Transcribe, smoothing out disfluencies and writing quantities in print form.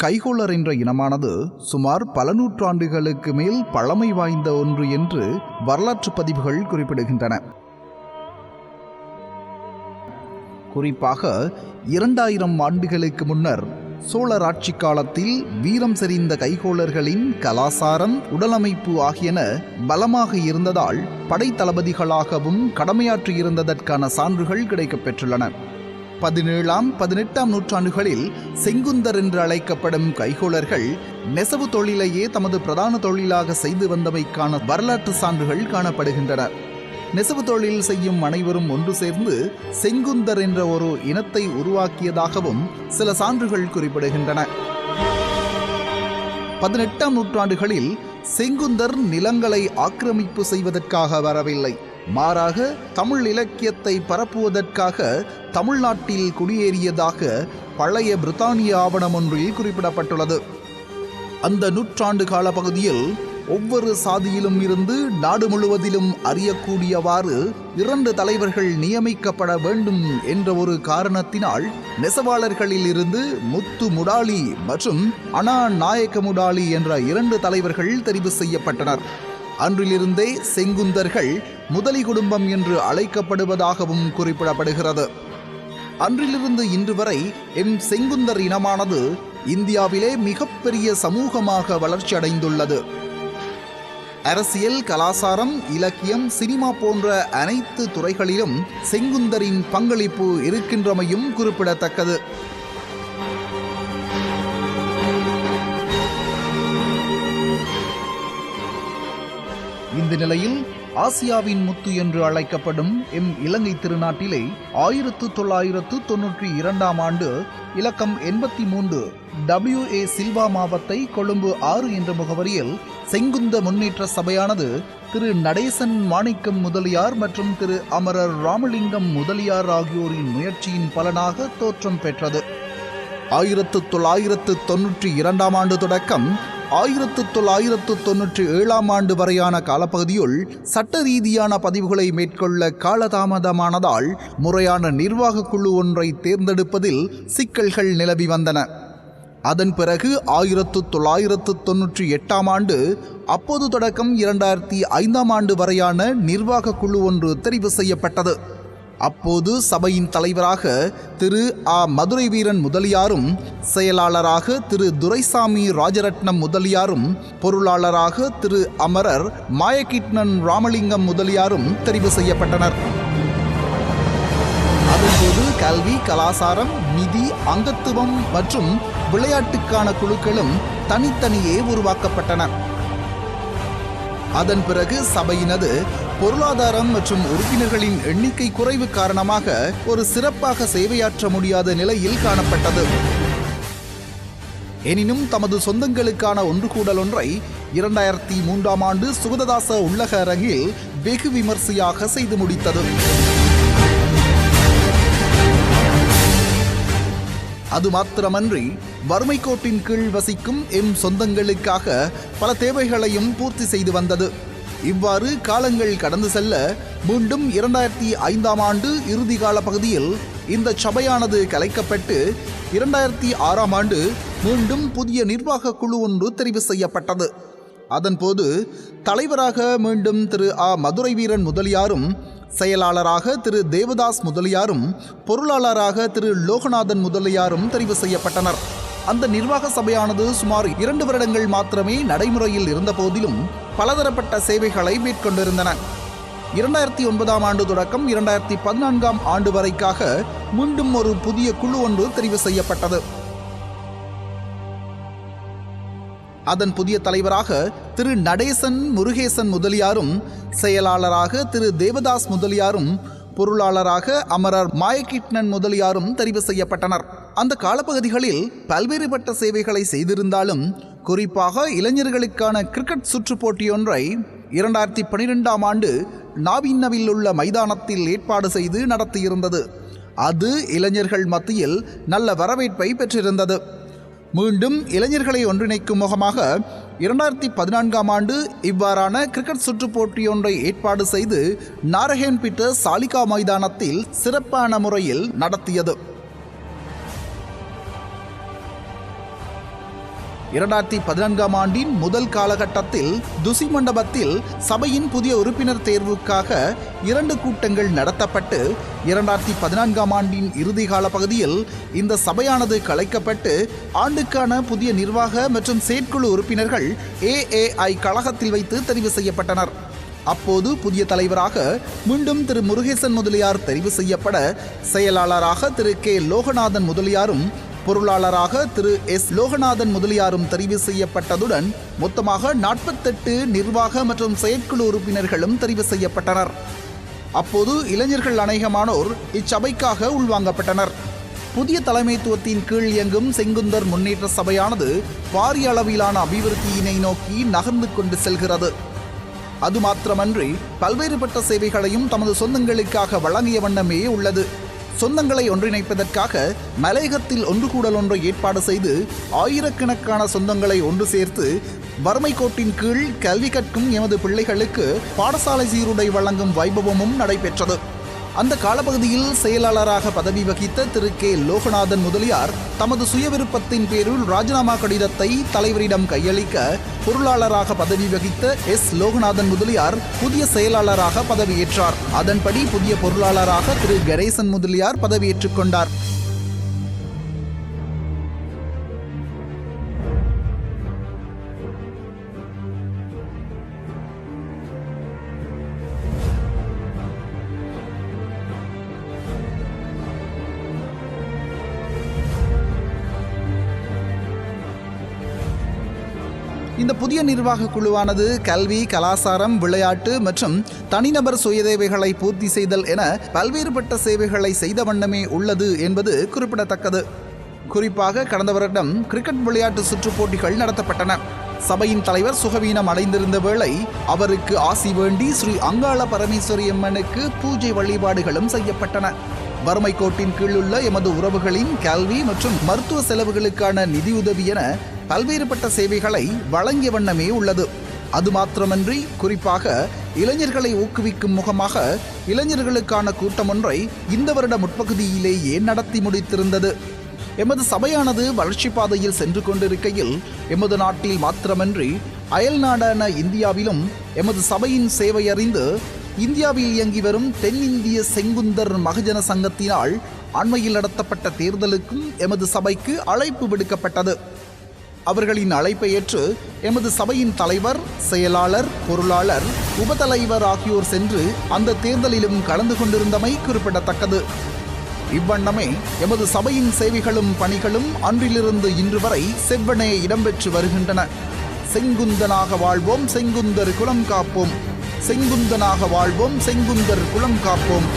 கைகோளர் என்ற இனமானது சுமார் பல நூற்றாண்டுகளுக்கு மேல் பழமை வாய்ந்த ஒன்று என்று வரலாற்று பதிவுகள் குறிப்பிடுகின்றன. குறிப்பாக 2000 ஆண்டுகளுக்கு முன்னர் சோழர் ஆட்சி காலத்தில் வீரம் செறிந்த கைகோளர்களின் கலாசாரம், உடலமைப்பு ஆகியன பலமாக இருந்ததால் படைத்தளபதிகளாகவும் கடமையாற்றியிருந்ததற்கான சான்றுகள் கிடைக்கப்பெற்றுள்ளன. 17ஆம் 18ஆம் நூற்றாண்டுகளில் செங்குந்தர் என்று அழைக்கப்படும் கைகோளர்கள் நெசவு தொழிலையே தமது பிரதான தொழிலாக செய்து வந்தமைக்கான வரலாற்று சான்றுகள் காணப்படுகின்றன. நெசவு தொழில் செய்யும் அனைவரும் ஒன்று சேர்ந்து செங்குந்தர் என்ற ஒரு இனத்தை உருவாக்கியதாகவும் சில சான்றுகள் குறிப்பிடுகின்றன. 18ஆம் நூற்றாண்டுகளில் செங்குந்தர் நிலங்களை ஆக்கிரமிப்பு செய்வதற்காக வரவில்லை, மாறாக தமிழ் இலக்கியத்தை பரப்புவதற்காக தமிழ்நாட்டில் குடியேறியதாக பழைய பிரித்தானிய ஆவணம் ஒன்றில் குறிப்பிடப்பட்டுள்ளது. அந்த நூற்றாண்டு கால பகுதியில் ஒவ்வொரு சாதியிலும் இருந்து நாடு முழுவதிலும் அறியக்கூடியவாறு 2 தலைவர்கள் நியமிக்கப்பட வேண்டும் என்ற ஒரு காரணத்தினால் நெசவாளர்களில் இருந்து முத்து முடாலி மற்றும் அனா நாயக்க முடாலி என்ற 2 தலைவர்கள் தெரிவு செய்யப்பட்டனர். அன்றிலிருந்தே செங்குந்தர்கள் முதலி குடும்பம் என்று அழைக்கப்படுவதாகவும் குறிப்பிடப்படுகிறது. அன்றிலிருந்து இன்று வரை செங்குந்தர் இனமானது இந்தியாவிலே மிகப்பெரிய சமூகமாக வளர்ச்சி அடைந்துள்ளது. அரசியல், கலாசாரம், இலக்கியம், சினிமா போன்ற அனைத்து துறைகளிலும் செங்குந்தரின் பங்களிப்பு இருக்கின்றமையும் குறிப்பிடத்தக்கது. இந்த நிலையில் ஆசியாவின் முத்து என்று அழைக்கப்படும் இலங்கை திருநாட்டிலே 1992ஆம் ஆண்டு இலக்கம் 83 WA சில்வா மாவத்தை கொழும்பு 6 என்ற முகவரியில் செங்குந்த முன்னேற்ற சபையானது திரு நடேசன் மாணிக்கம் முதலியார் மற்றும் திரு அமரர் ராமலிங்கம் முதலியார் ஆகியோரின் முயற்சியின் பலனாக தோற்றம் பெற்றது. 1992ஆம் ஆண்டு தொடக்கம் 1997ஆம் ஆண்டு வரையான காலப்பகுதியுள் சட்ட ரீதியான பதிவுகளை மேற்கொள்ள காலதாமதமானதால் முறையான நிர்வாக குழு ஒன்றை தேர்ந்தெடுப்பதில் சிக்கல்கள் நிலவி வந்தன. அதன் பிறகு 1998ஆம் ஆண்டு அப்போது தொடக்கம் 2005ஆம் ஆண்டு வரையான நிர்வாக குழு ஒன்று தெரிவு செய்யப்பட்டது. அப்போது சபையின் தலைவராக திரு மதுரை வீரன் முதலியாரும், செயலாளராக திரு துரைசாமி ராஜரட்னம் முதலியாரும், பொருளாளராக திரு அமரர் மாயகிட்னன் ராமலிங்கம் முதலியாரும் தெரிவு செய்யப்பட்டனர். அதன்போது கல்வி, கலாசாரம், நிதி, அங்கத்துவம் மற்றும் விளையாட்டுக்கான குழுக்களும் தனித்தனியே உருவாக்கப்பட்டன. அதன் பிறகு சபையினது பொருளாதாரம் மற்றும் உறுப்பினர்களின் எண்ணிக்கை குறைவு காரணமாக ஒரு சிறப்பாக சேவையாற்ற முடியாத நிலையில் காணப்பட்டது. எனினும் தமது சொந்தங்களுக்கான ஒன்றுகூடல் ஒன்றை 2003ஆம் ஆண்டு சுகததாச உள்ளக அரங்கில் வெகு விமர்சையாக செய்து முடித்தது. அது மாத்திரமன்றி வறுமை கோட்டின் கீழ் வசிக்கும் சொந்தங்களுக்காக பல தேவைகளையும் பூர்த்தி செய்து வந்தது. இவ்வாறு காலங்கள் கடந்து செல்ல மீண்டும் 2005ஆம் ஆண்டு இறுதி கால பகுதியில் இந்த சபையானது கலைக்கப்பட்டு 2006ஆம் ஆண்டு மீண்டும் புதிய நிர்வாக குழு ஒன்று தெரிவு செய்யப்பட்டது. அதன்போது தலைவராக மீண்டும் திரு மதுரை வீரன் முதலியாரும், செயலாளராக திரு தேவதாஸ் முதலியாரும், பொருளாளராக திரு லோகநாதன் முதலியாரும் தெரிவு செய்யப்பட்டனர். அந்த நிர்வாக சபையானது சுமார் 2 வருடங்கள் மாத்திரமே நடைமுறையில் இருந்த போதிலும் பலதரப்பட்ட சேவைகளை மேற்கொண்டிருந்தன. 2009ஆம் ஆண்டு தொடக்கம் 2014ஆம் ஆண்டு வரைக்காக மீண்டும் ஒரு புதிய குழு ஒன்று தெரிவு செய்யப்பட்டது. அதன் புதிய தலைவராக திரு நடேசன் முருகேசன் முதலியாரும், செயலாளராக திரு தேவதாஸ் முதலியாரும், பொருளாளராக அமரர் மாயகிட்னன் முதலியாரும் தெரிவு செய்யப்பட்டனர். அந்த காலப்பகுதிகளில் பல்வேறுபட்ட சேவைகளை செய்திருந்தாலும் குறிப்பாக இளைஞர்களுக்கான கிரிக்கெட் சுற்று போட்டியொன்றை 2012ஆம் ஆண்டு நாவின்னவில் உள்ள மைதானத்தில் ஏற்பாடு செய்து நடத்தியிருந்தது. அது இளைஞர்கள் மத்தியில் நல்ல வரவேற்பை பெற்றிருந்தது. மீண்டும் இளைஞர்களை ஒன்றிணைக்கும் முகமாக 2014ஆம் ஆண்டு இவ்வாறான கிரிக்கெட் சுற்று போட்டியொன்றை ஏற்பாடு செய்து நாரஹேன் பீட்டர்ஸ் சாலிகா மைதானத்தில் சிறப்பான முறையில் நடத்தியது. 2014ஆம் ஆண்டின் முதல் காலகட்டத்தில் துசி மண்டபத்தில் சபையின் புதிய உறுப்பினர் தேர்வுக்காக 2 கூட்டங்கள் நடத்தப்பட்டு 2014ஆம் ஆண்டின் இறுதி கால பகுதியில் இந்த சபையானது கலைக்கப்பட்டு ஆண்டுக்கான புதிய நிர்வாக மற்றும் செயற்குழு உறுப்பினர்கள் AAI கழகத்தில் வைத்து தெரிவு செய்யப்பட்டனர். அப்போது புதிய தலைவராக மீண்டும் திரு முருகேசன் முதலியார் தெரிவு செய்யப்பட செயலாளராக திரு K லோகநாதன் முதலியாரும் பொருளாளராக திரு S லோகநாதன் முதலியாரும் தெரிவு செய்யப்பட்டதுடன் மொத்தமாக 48 நிர்வாக மற்றும் செயற்குழு உறுப்பினர்களும் தெரிவு செய்யப்பட்டனர். அப்போது இளைஞர்கள் அநேகமானோர் இச்சபைக்காக உள்வாங்கப்பட்டனர். புதிய தலைமைத்துவத்தின் கீழ் இயங்கும் செங்குந்தர் முன்னேற்ற சபையானது பாரிய அளவிலான அபிவிருத்தியினை நோக்கி நகர்ந்து கொண்டு செல்கிறது. அது மாத்திரமன்றி பல்வேறுபட்ட சேவைகளையும் தமது சொந்தங்களுக்காக வழங்கிய வண்ணமே உள்ளது. சொந்தங்களை ஒன்றிணைப்பதற்காக மலையகத்தில் ஒன்று கூடல் ஒன்றை ஏற்பாடு செய்து ஆயிரக்கணக்கான சொந்தங்களை ஒன்று சேர்த்து வறுமை கோட்டின் கீழ் கல்வி கற்கும் எமது பிள்ளைகளுக்கு பாடசாலை சீருடை வழங்கும் வைபவமும் நடைபெற்றது. அந்த காலப்பகுதியில் செயலாளராக பதவி வகித்த திரு K லோகநாதன் முதலியார் தமது சுயவிருப்பத்தின் பேரில் ராஜினாமா கடிதத்தை தலைவரிடம் கையளிக்க பொருளாளராக பதவி வகித்த S லோகநாதன் முதலியார் புதிய செயலாளராக பதவியேற்றார். அதன்படி புதிய பொருளாளராக திரு கணேசன் முதலியார் பதவியேற்றுக் கொண்டார். இந்த புதிய நிர்வாக குழுவானது கல்வி, கலாசாரம், விளையாட்டு மற்றும் தனிநபர் சுயதேவைகளை பூர்த்தி செய்தல் என பல்வேறுபட்ட சேவைகளை செய்த வண்ணமே உள்ளது என்பது குறிப்பிடத்தக்கது. குறிப்பாக கடந்த வருடம் கிரிக்கெட் விளையாட்டு சுற்றுப் போட்டிகள் நடத்தப்பட்டன. சபையின் தலைவர் சுகவீனம் அடைந்திருந்த வேளை அவருக்கு ஆசி வேண்டி ஸ்ரீ அங்காள பரமேஸ்வரி அம்மனுக்கு பூஜை வழிபாடுகளும் செய்யப்பட்டன. வறுமை கோட்டின் கீழுள்ள எமது உறவுகளின் கல்வி மற்றும் மருத்துவ செலவுகளுக்கான நிதியுதவி என பல்வேறுபட்ட சேவைகளை வழங்கிய வண்ணமே உள்ளது. அது மாத்திரமன்றி குறிப்பாக இளைஞர்களை ஊக்குவிக்கும் முகமாக இளைஞர்களுக்கான கூட்டம் ஒன்றை இந்த வருட முற்பகுதியிலேயே நடத்தி முடித்திருந்தது. எமது சபையானது வளர்ச்சி பாதையில் சென்று கொண்டிருக்கையில் எமது நாட்டில் மாத்திரமன்றி அயல் நாடான இந்தியாவிலும் எமது சபையின் சேவை அறிந்து இந்தியாவில் இயங்கி வரும் தென்னிந்திய செங்குந்தர் மகஜன சங்கத்தினால் அண்மையில் நடத்தப்பட்ட தேர்தலுக்கும் எமது சபைக்கு அழைப்பு விடுக்கப்பட்டது. அவர்களின் அழைப்பை ஏற்று எமது சபையின் தலைவர், செயலாளர், பொருளாளர், உபதலைவர் ஆகியோர் சென்று அந்த தேர்தலிலும் கலந்து கொண்டிருந்தமை குறிப்பிடத்தக்கது. இவ்வண்ணமே எமது சபையின் சேவைகளும் பணிகளும் அன்றிலிருந்து இன்று வரை செவ்வனே இடம்பெற்று வருகின்றன. செங்குந்தனாக வாழ்வோம், செங்குந்தர் குலம் காப்போம். செங்குந்தனாக வாழ்வோம், செங்குந்தர் குலம் காப்போம்.